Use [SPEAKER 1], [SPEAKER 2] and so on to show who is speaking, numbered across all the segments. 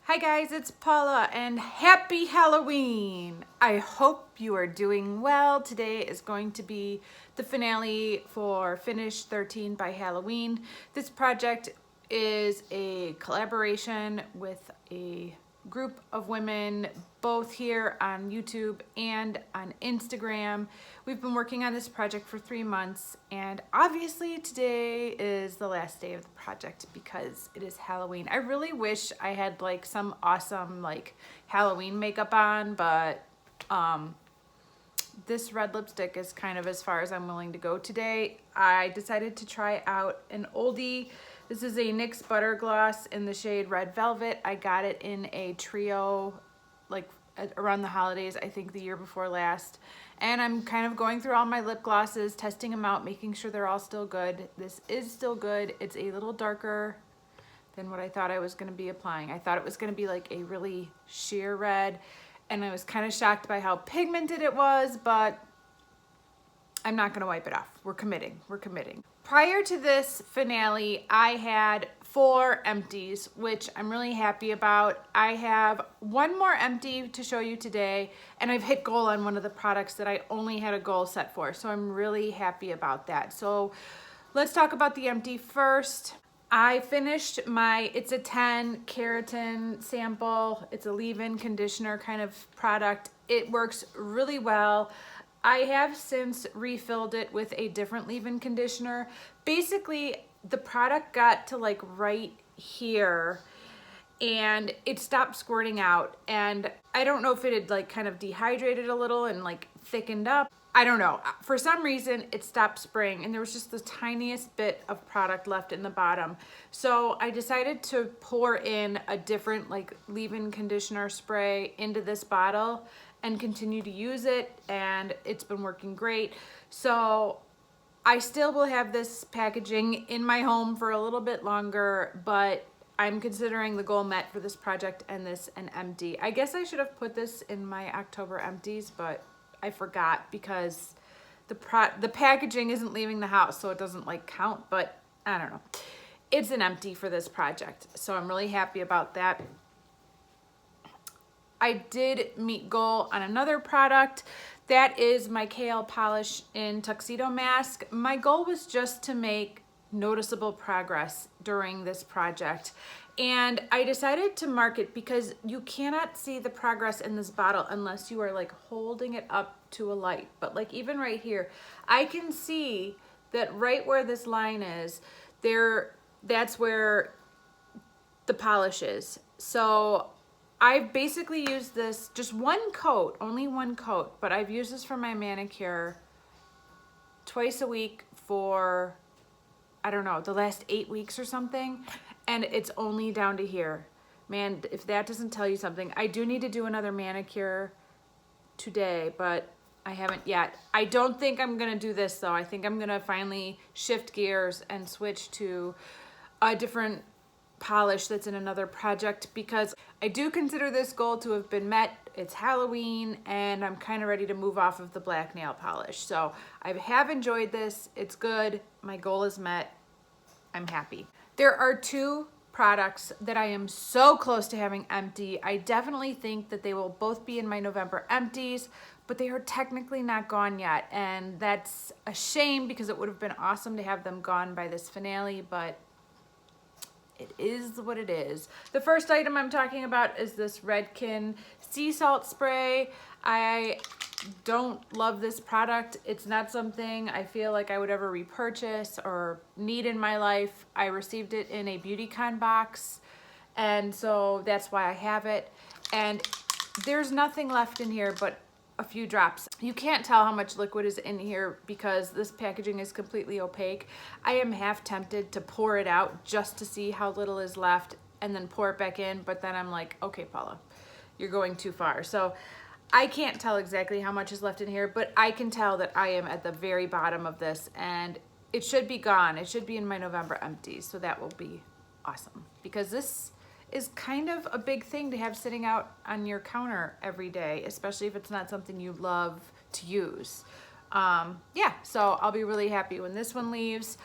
[SPEAKER 1] Hi guys, it's Paula and happy Halloween! I hope you are doing well. Today is going to be the finale for Finish 13 by Halloween. This project is a collaboration with a group of women both here on YouTube and on Instagram. We've been working on this project for 3 months, and obviously today is the last day of the project because it is Halloween. I really wish I had like some awesome like Halloween makeup on, but this red lipstick is kind of as far as I'm willing to go today. I decided to try out an oldie. This is a NYX Butter Gloss in the shade Red Velvet. I got it in a trio like around the holidays, I think the year before last. And I'm kind of going through all my lip glosses, testing them out, making sure they're all still good. This is still good. It's a little darker than what I thought I was gonna be applying. I thought it was gonna be like a really sheer red, and I was kind of shocked by how pigmented it was, but I'm not gonna wipe it off. We're committing. Prior to this finale, I had 4 empties, which I'm really happy about. I have one more empty to show you today, and I've hit goal on one of the products that I only had a goal set for, so I'm really happy about that. So let's talk about the empty first. I finished it's a 10 keratin sample. It's a leave-in conditioner kind of product. It works really well. I have since refilled it with a different leave-in conditioner. Basically, the product got to like right here and it stopped squirting out. And I don't know if it had like kind of dehydrated a little and like thickened up. I don't know. For some reason, it stopped spraying and there was just the tiniest bit of product left in the bottom. So I decided to pour in a different like leave-in conditioner spray into this bottle and continue to use it, and it's been working great. So I still will have this packaging in my home for a little bit longer, but I'm considering the goal met for this project and this an empty. I guess I should have put this in my October empties, but I forgot because the packaging isn't leaving the house, so it doesn't like count, but I don't know. It's an empty for this project, so I'm really happy about that. I did meet goal on another product. That is my KL polish in Tuxedo Mask. My goal was just to make noticeable progress during this project. And I decided to mark it because you cannot see the progress in this bottle unless you are like holding it up to a light. But like even right here, I can see that right where this line is, that's where the polish is. So I've basically used this, just one coat, only one coat, but I've used this for my manicure twice a week for, I don't know, the last 8 weeks or something, and it's only down to here. Man, if that doesn't tell you something, I do need to do another manicure today, but I haven't yet. I don't think I'm gonna do this though. I think I'm gonna finally shift gears and switch to a different polish that's in another project because I do consider this goal to have been met. It's Halloween and I'm kind of ready to move off of the black nail polish. So I have enjoyed this. It's good. My goal is met. I'm happy. There are 2 products that I am so close to having empty. I definitely think that they will both be in my November empties, but they are technically not gone yet. And that's a shame because it would have been awesome to have them gone by this finale, but it is what it is. The first item I'm talking about is this Redken sea salt spray. I don't love this product. It's not something I feel like I would ever repurchase or need in my life. I received it in a BeautyCon box, and so that's why I have it. And there's nothing left in here but a few drops. You can't tell how much liquid is in here because this packaging is completely opaque. I am half tempted to pour it out just to see how little is left and then pour it back in, but then I'm like, okay, Paula, you're going too far. So I can't tell exactly how much is left in here, but I can tell that I am at the very bottom of this and it should be gone. It should be in my November empties, so that will be awesome because this is kind of a big thing to have sitting out on your counter every day, especially if it's not something you love to use. Yeah, so I'll be really happy when this one leaves.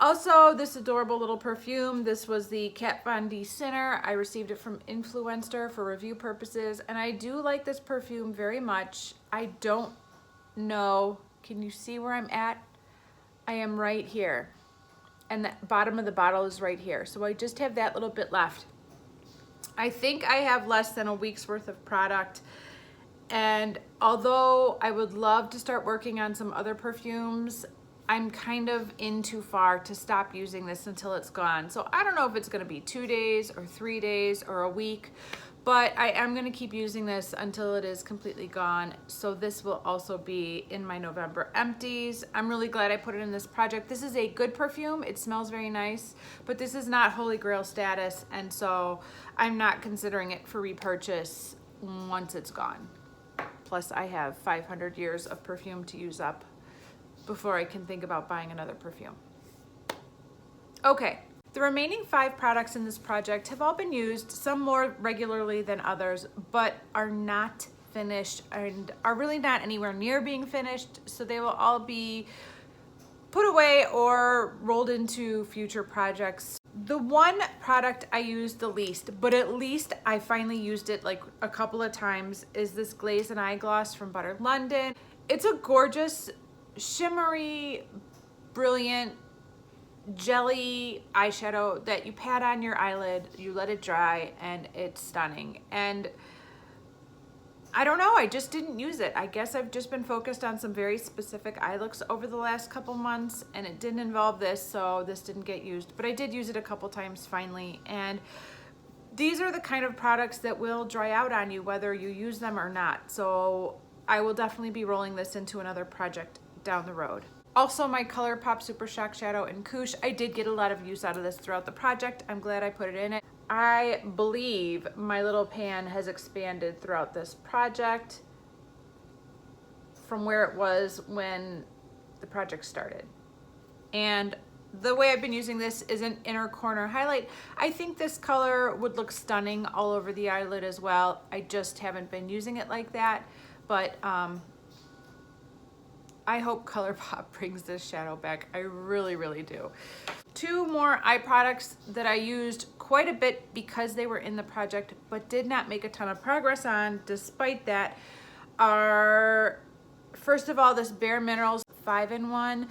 [SPEAKER 1] Also, this adorable little perfume. This was the Kat Von D Sinner. I received it from Influencer for review purposes, and I do like this perfume very much. I don't know, can you see where I'm at? I am right here, and the bottom of the bottle is right here. So I just have that little bit left. I think I have less than a week's worth of product. And although I would love to start working on some other perfumes, I'm kind of in too far to stop using this until it's gone. So I don't know if it's gonna be 2 days or 3 days or a week, but I am gonna keep using this until it is completely gone. So this will also be in my November empties. I'm really glad I put it in this project. This is a good perfume. It smells very nice, but this is not Holy Grail status. And so I'm not considering it for repurchase once it's gone. Plus I have 500 years of perfume to use up before I can think about buying another perfume. Okay, the remaining 5 products in this project have all been used, some more regularly than others, but are not finished and are really not anywhere near being finished, so they will all be put away or rolled into future projects. The one product I used the least, but at least I finally used it like a couple of times, is this Glaze and Eye Gloss from Butter London. It's a gorgeous, shimmery, brilliant, jelly eyeshadow that you pat on your eyelid, you let it dry, and it's stunning. And I don't know, I just didn't use it. I guess I've just been focused on some very specific eye looks over the last couple months, and it didn't involve this, so this didn't get used. But I did use it a couple times finally, and these are the kind of products that will dry out on you whether you use them or not. So I will definitely be rolling this into another project down the road. Also, my ColourPop Super Shock Shadow in Koosh. I did get a lot of use out of this throughout the project. I'm glad I put it in it. I believe my little pan has expanded throughout this project from where it was when the project started. And the way I've been using this is an inner corner highlight. I think this color would look stunning all over the eyelid as well. I just haven't been using it like that, but I hope ColourPop brings this shadow back. I really, really do. 2 more eye products that I used quite a bit because they were in the project but did not make a ton of progress on despite that are, first of all, this Bare Minerals 5-in-1.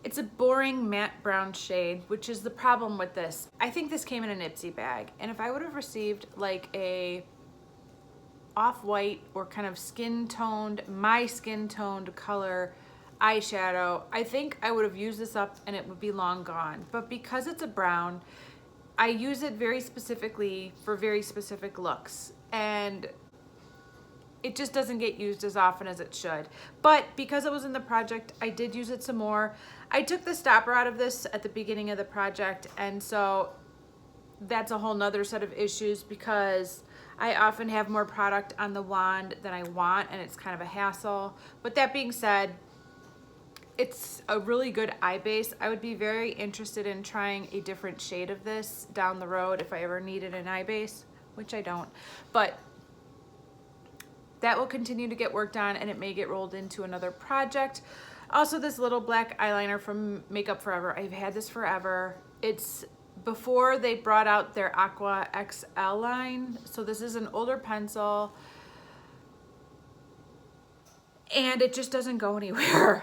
[SPEAKER 1] It's a boring matte brown shade, which is the problem with this. I think this came in an Ipsy bag, and if I would have received like a off-white or kind of skin-toned, my skin-toned color eyeshadow, I think I would have used this up and it would be long gone. But because it's a brown, I use it very specifically for very specific looks, and it just doesn't get used as often as it should. But because it was in the project, I did use it some more. I took the stopper out of this at the beginning of the project, and so that's a whole nother set of issues because I often have more product on the wand than I want, and it's kind of a hassle. But that being said, it's a really good eye base. I would be very interested in trying a different shade of this down the road if I ever needed an eye base, which I don't. But that will continue to get worked on, and it may get rolled into another project. Also, this little black eyeliner from Makeup Forever. I've had this forever. It's before they brought out their Aqua XL line. So this is an older pencil, and it just doesn't go anywhere.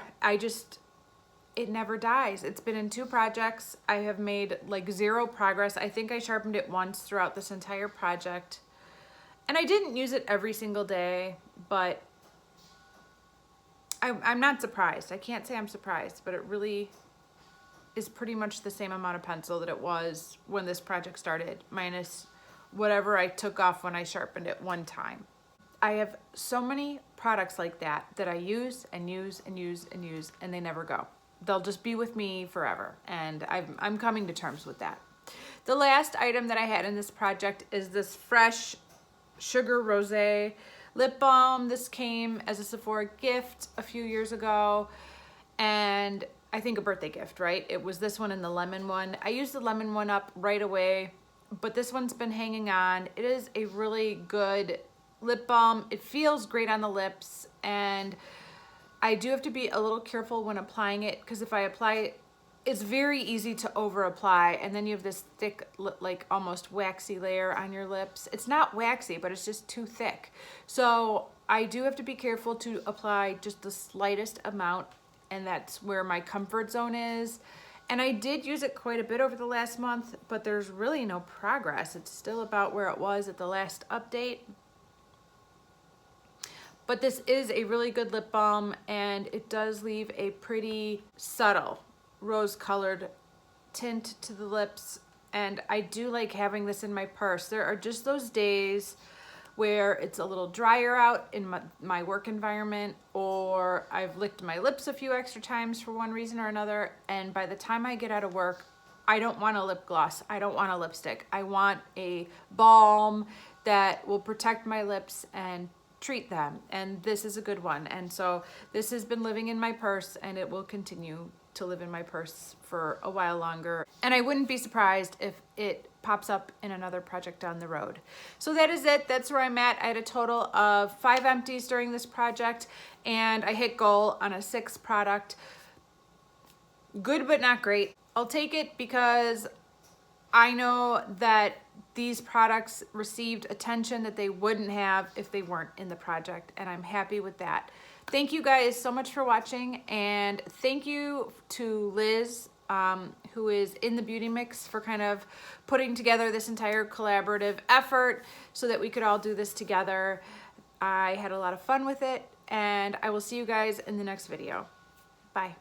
[SPEAKER 1] It never dies. It's been in 2 projects. I have made like 0 progress. I think I sharpened it once throughout this entire project. And I didn't use it every single day, but I'm not surprised. I can't say I'm surprised, but it really is pretty much the same amount of pencil that it was when this project started, minus whatever I took off when I sharpened it one time. I have so many products like that that I use and use and use and use, and they never go. They'll just be with me forever, and I'm coming to terms with that. The last item that I had in this project is this Fresh Sugar Rosé lip balm. This came as a Sephora gift a few years ago, and I think a birthday gift, right? It was this one and the lemon one. I used the lemon one up right away, but this one's been hanging on. It is a really good lip balm. It feels great on the lips, and I do have to be a little careful when applying it because if I apply it's very easy to over apply, and then you have this thick, like almost waxy layer on your lips. It's not waxy, but it's just too thick. So I do have to be careful to apply just the slightest amount, and that's where my comfort zone is. And I did use it quite a bit over the last month, but there's really no progress. It's still about where it was at the last update. But this is a really good lip balm, and it does leave a pretty subtle rose-colored tint to the lips, and I do like having this in my purse. There are just those days where it's a little drier out in my work environment, or I've licked my lips a few extra times for one reason or another, and by the time I get out of work, I don't want a lip gloss. I don't want a lipstick. I want a balm that will protect my lips and treat them, and this is a good one. And so this has been living in my purse, and it will continue to live in my purse for a while longer. And I wouldn't be surprised if it pops up in another project down the road. So that is it. That's where I'm at. I had a total of 5 empties during this project, and I hit goal on a 6th product. Good, but not great. I'll take it because I know that these products received attention that they wouldn't have if they weren't in the project, and I'm happy with that. Thank you guys so much for watching, and thank you to Liz, who is in the Beauty Mix, for kind of putting together this entire collaborative effort so that we could all do this together. I had a lot of fun with it, and I will see you guys in the next video. Bye.